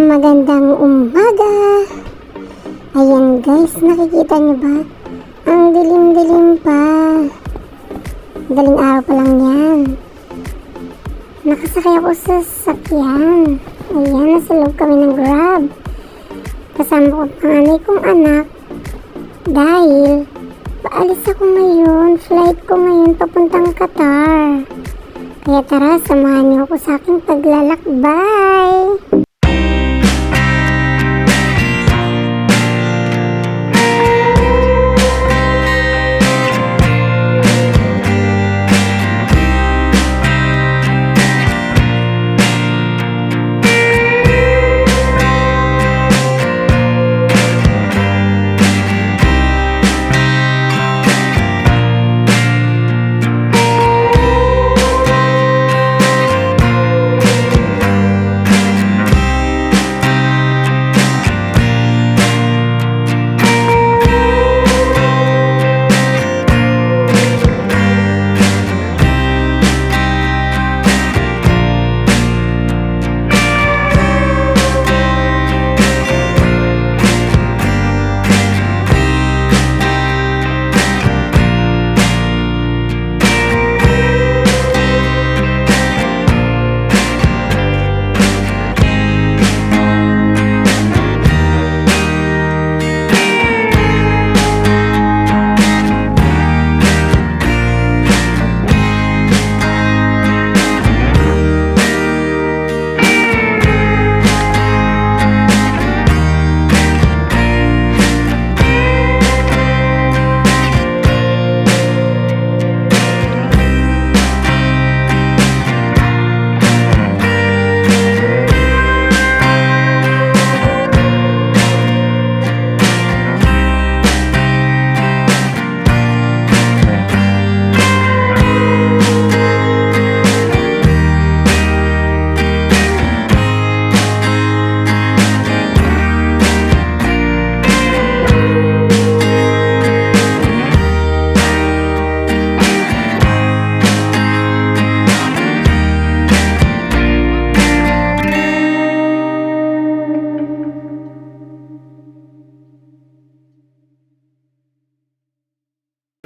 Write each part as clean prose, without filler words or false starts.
Magandang umaga. Ayan guys, nakikita nyo ba? Ang dilim-dilim pa. Daling araw pa lang yan. Nakasakay ako sa sasakyan. Ayan, nasa loob kami ng Grab. Kasama ko ang panganay kong anak. Dahil paalis ako ngayon. Flight ko ngayon papuntang Qatar. Kaya tara, samahan niyo ako sa aking paglalakbay.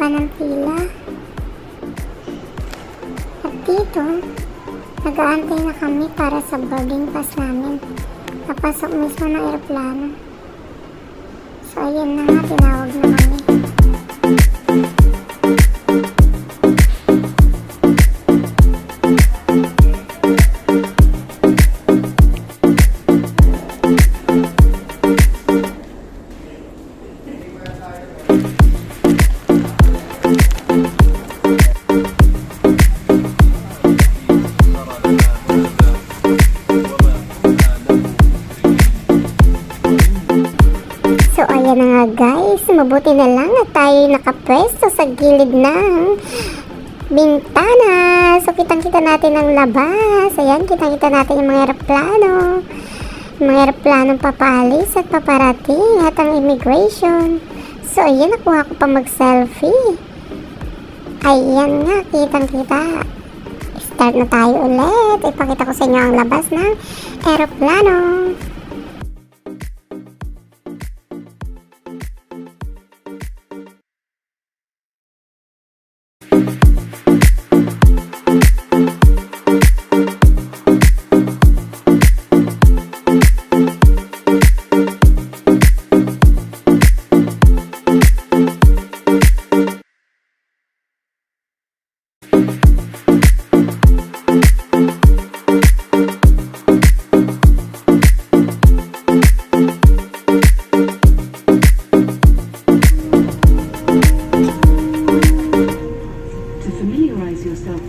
Ng pila. At dito, nag-aantay na kami para sa boarding pass namin. Napasok mismo ng aeroplano. So, ayan na nga, tinawag na kami. So ayan na nga guys, mabuti na lang na tayo nakapwesto sa gilid ng bintana. So kitang-kita natin ang labas. Ayan, kitang-kita natin yung mga aeroplano. Yung mga aeroplanong papalis at paparating at ang immigration. So ayan, nakuha ko pa mag-selfie. Ayan nga, kitang-kita. Start na tayo ulit. Ipakita ko sa inyo ang labas ng aeroplano.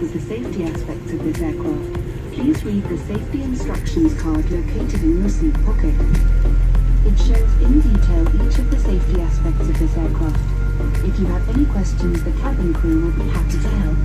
With the safety aspects of this aircraft, please read the safety instructions card located in your seat pocket. It shows in detail each of the safety aspects of this aircraft. If you have any questions, the cabin crew will be happy to help.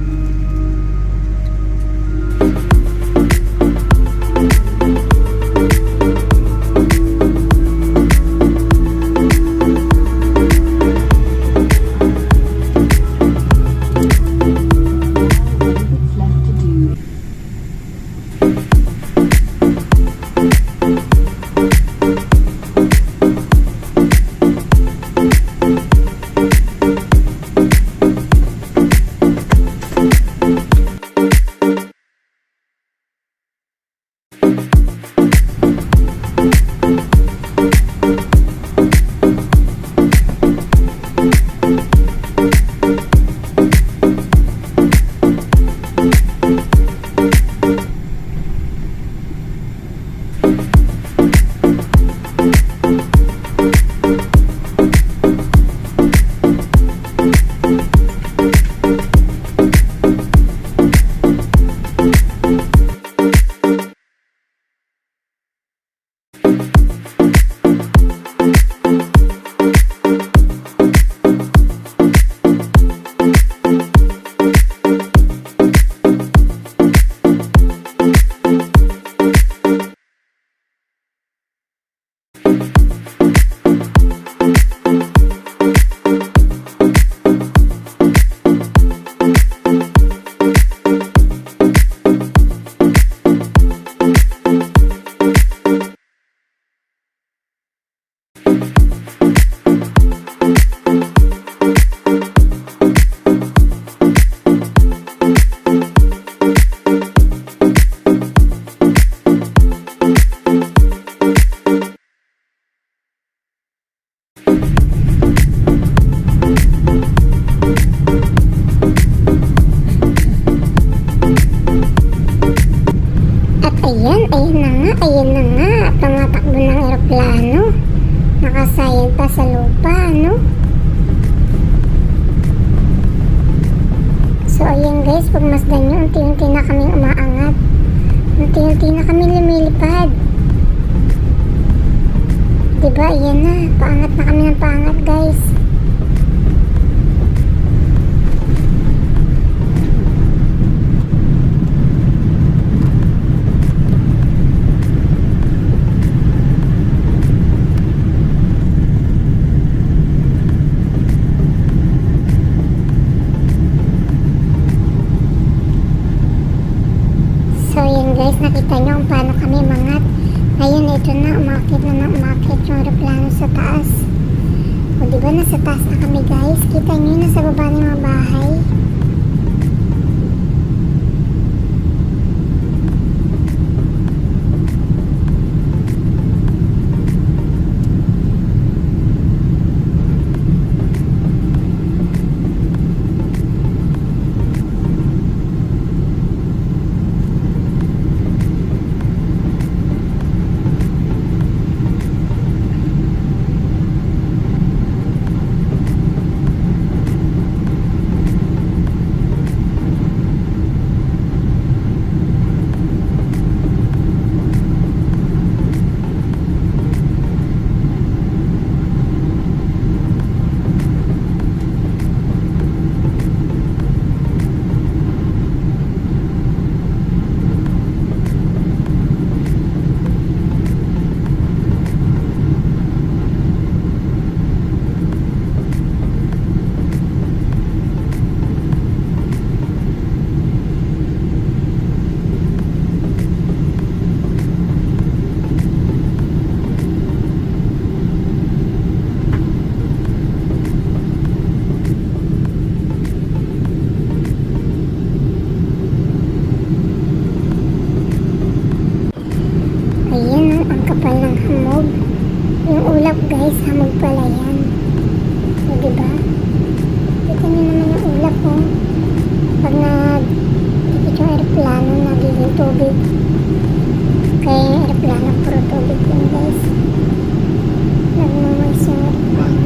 mainit pa sa lupa, no? So, ayan guys, pagmasdan nyo, unti-unti na kaming umaangat. Unti-unti na kami lumilipad. Diba, ayan na. Paangat na kami ng paangat, guys. So, ayan guys, nakita nyo kung paano kami mangat. Ngayon, ito na, umakit yung aeroplano sa taas. O, diba, nasa taas na kami guys. Kita nyo, nasa baba ng mga bahay. Ayan, ang kapal ng hamog. Yung ulap guys, hamog pala yan. O, diba? Kita nyo naman yung ulap, oh. Pag nagdikit yung aeroplano, nagiging tubig. Kaya yung aeroplano, puro tubig yun guys. Nagmamags yung aeroplano.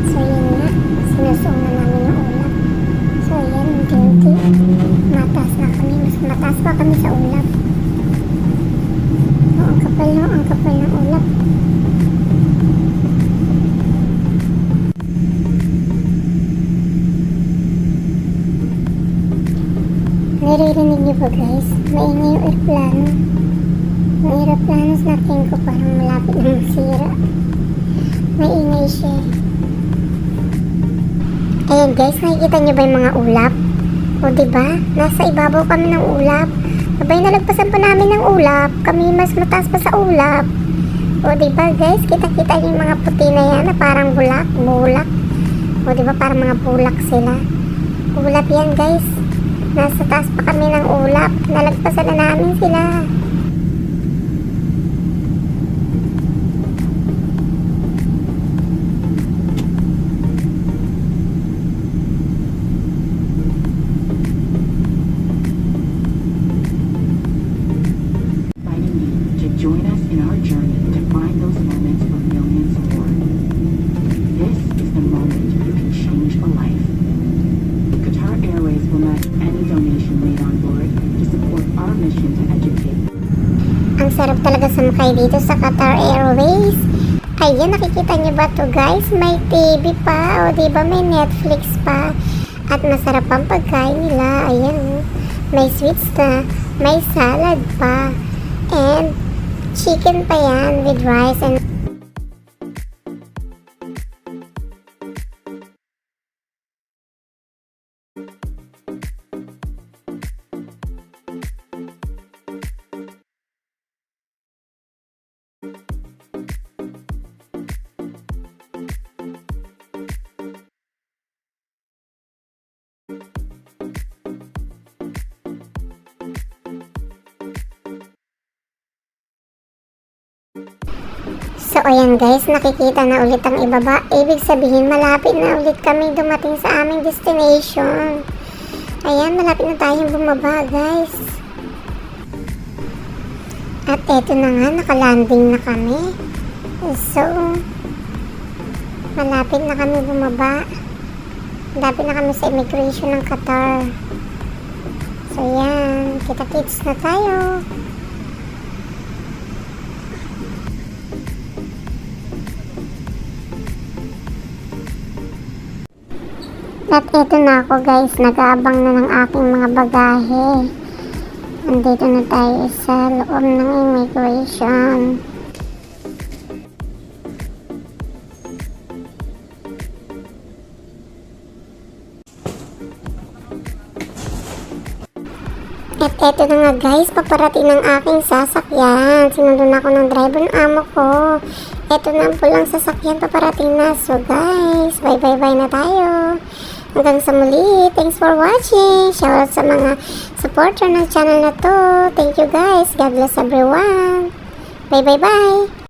So, yun nga. Sinusuong na namin yung ulap. So, ayan, unti-unti. Mataas na kami. Mas mataas pa kami sa ulap. Oh, ang kapal no, ang kapal ng ulap. Naririnig niyo ba guys? Maingay yung aeroplano. Yung aeroplano sa tingin ko parang malapit na masira. Maingay siya. Ayan guys, nakikita niyo ba yung mga ulap? O diba? Nasa ibabaw kami ng ulap. Abay, nalagpasan pa namin ng ulap. Kami mas mataas pa sa ulap. O diba guys? Kita-kita yung mga puti na yan na parang bulak. O diba? Parang mga bulak sila. Ulap yan guys. Nasa taas pa kami ng ulap. Nalagpasan na namin sila. Inviting you to join us in our journey to find those moments for millions more. This is the moment you can change a life. Qatar Airways will match any donation made on board to support our mission to educate. Ang sarap talaga sumakay dito sa Qatar Airways. Ayan, nakikita niyo ba to guys? May TV pa. O diba may Netflix pa. At masarap ang pagkain nila. Ayan, oh. May sweets na. May salad pa. And chicken pa yan with rice and so ayan guys, nakikita na ulit ang ibaba. Ibig sabihin malapit na ulit kami dumating sa aming destination. Ayan, malapit na tayong bumaba guys. At eto na nga, nakalanding na kami. So, malapit na kami bumaba. Malapit na kami sa immigration ng Qatar. So yan, kita-kits na tayo. At eto na ako guys, nag-aabang na ng aking mga bagahe. Andito na tayo sa loob ng immigration. At eto na nga guys, paparating ng aking sasakyan. Sinundan ako ng driver ng amo ko. Eto na ang pulang sasakyan, paparating na. So guys, bye na tayo. Hanggang sa muli. Thanks for watching. Shoutout sa mga supporter ng channel na to. Thank you guys. God bless everyone. Bye.